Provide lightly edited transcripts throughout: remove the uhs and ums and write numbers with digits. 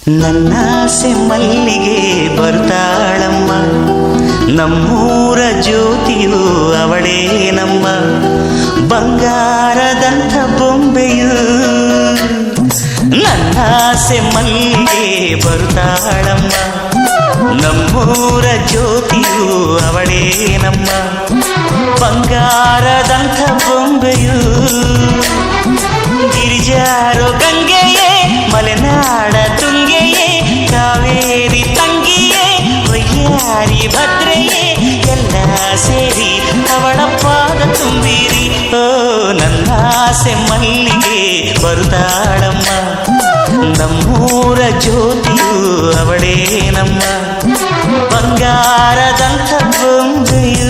ನನ್ನಾಸೆ ಮಲ್ಲಿಗೆ ಬರ್ತಾಳಮ್ಮ, ನಮ್ಮೂರ ಜ್ಯೋತಿಯು ಅವಳೇ ನಮ್ಮ, ಬಂಗಾರದಂಥ ಬೊಂಬೆಯು. ನನ್ನಾಸೆ ಮಲ್ಲಿಗೆ ಬರ್ತಾಳಮ್ಮ, ನಮ್ಮೂರ ಜ್ಯೋತಿಯು ಅವಳೇ ನಮ್ಮ, ಬಂಗಾರದಂಥ ಬೊಂಬೆಯು. ಗಿರಿಜಾರೋ ಗಂಗೆಯೇ, ಮಲೆನಾಡ ತುಂಗೆಯೇ, ಕಾವೇರಿ ತಂಗಿಯೇ, ವಯ್ಯಾರಿ ಭದ್ರೆಯೇ, ಎಲ್ಲ ಸೇರಿ ಅವಳ ಪಾದ ತುಂಬಿರಿ. ಓ ನನ್ನಾಸೆ ಮಲ್ಲಿಗೆ ಬರುತ್ತಾಳಮ್ಮ, ನಮ್ಮೂರ ಜ್ಯೋತಿಯು ಅವಳೇ ನಮ್ಮ, ಬಂಗಾರದಂಥ ಬೊಂಬೆಯು.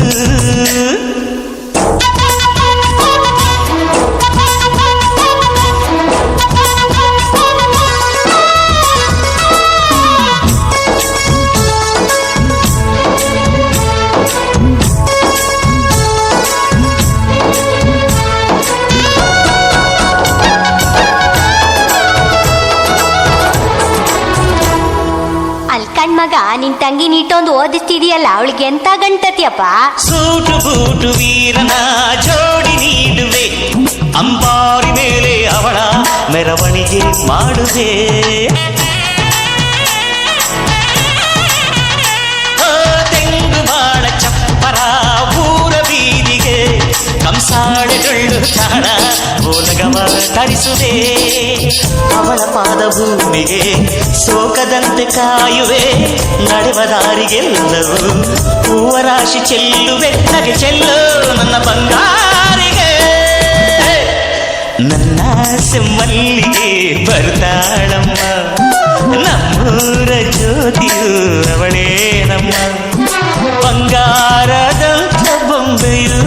ಮಗ ನಿನ್ ತಂಗಿ ನೀಟೊಂದು ಓದಿಸ್ತಿದೀಯಲ್ಲ, ಅವಳಿಗೆ ಎಂತ ಗಂಟತಿಯಪ್ಪ. ಸೂಟು ಬೂಟು ವೀರನ ಜೋಡಿ ನೀಡುವೆ, ಅಂಬಾರಿ ಮೇಲೆ ಅವಳ ಮೆರವಣಿಗೆ ಮಾಡುವೆ. ತೆಂಗು ಬಾಳ ಚಪ್ಪರ ಊರ ಬೀದಿಗೆ, ಕಂಸಾಳೆಗಳು ತಾಣ ಬೋಲಗವ ತರಿಸುವೆ. ಅವಳ ಪಾದ ಭೂಮಿಗೆ ಸೋಕದಂತೆ ಕಾಯುವೆ, ನಡೆವ ದಾರಿಗೆಲ್ಲವೂ ಹೂವ ರಾಶಿ ಚೆಲ್ಲುವೆ. ನಗೆ ಚೆಲ್ಲು ನನ್ನ ಬಂಗಾರಿಗೆ, ನನ್ನಾಸೆ ಮಲ್ಲಿಗೆ ಬರ್ತಾಳಮ್ಮ, ನಮ್ಮೂರ ಜ್ಯೋತಿಯು ಅವಳೇ ನಮ್ಮ, ಬಂಗಾರದಂಥ ಬೊಂಬೆಯು.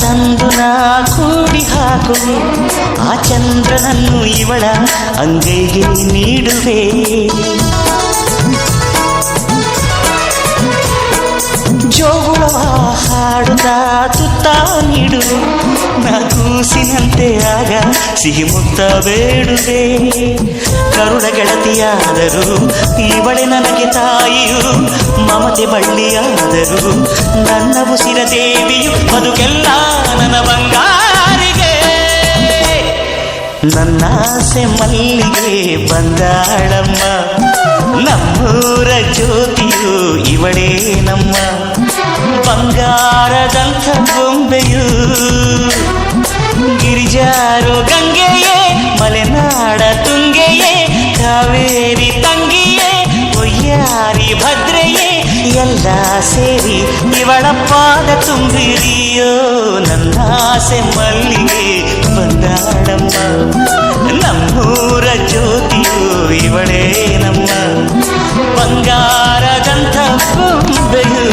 ತಂದು ನಾ ಕೂಡಿ ಹಾಕುವೆ, ಆ ಚಂದ್ರನನ್ನು ಇವಳ ಅಂಗೈಗೆ ನೀಡುವೆ. ಜೋಗುಳವ ಹಾಡುತ್ತಾ ತುತ್ತ ನೀಡುವೆ, ನಾ ಕೂಸಿನಂತೆ ಆಗ ಸಿಹಿ ಮುತ್ತ ಬೇಡುವೆ. ಕರುಣ ಗೆಳತಿಯಾದರೂ ಇವಳೆ ನನಗೆ ತಾಯಿಯು, ಮಮತೆ ಬಳ್ಳಿಯಾದರೂ ನನ್ನ ಉಸಿರ ದೇವಿಯು, ಬದುಕೆಲ್ಲ ನನ್ನ ಬಂಗಾರಿಗೆ. ನನ್ನಾಸೆ ಮಲ್ಲಿಗೆ ಬಂದಾಳಮ್ಮ, ನಮ್ಮೂರ ಜ್ಯೋತಿಯು ಇವಳೇ ನಮ್ಮ, ಬಂಗಾರದಂಥ ಬೊಂಬೆಯು. ಗಿರಿಜಾರೋ ಗಂಗೆಯೇ, ಮಲೆನಾಡ ತುಂಗೆಯೇ, ಕಾವೇರಿ ತಂಗಿಯೇ, ವಯ್ಯಾರಿ ಭದ್ರೆಯೇ, ಎಲ್ಲ ಸೇರಿ ಇವಳ ಪಾದ ತುಂಬಿರಿಯೋ. ನನ್ನಾಸೆ ಮಲ್ಲಿಗೆ ಬಂದಾಳಮ್ಮ, ನಮ್ಮೂರ ಜ್ಯೋತಿಯು ಇವಳೇ ನಮ್ಮ, ಬಂಗಾರದಂಥ ಬೊಂಬೆಯು.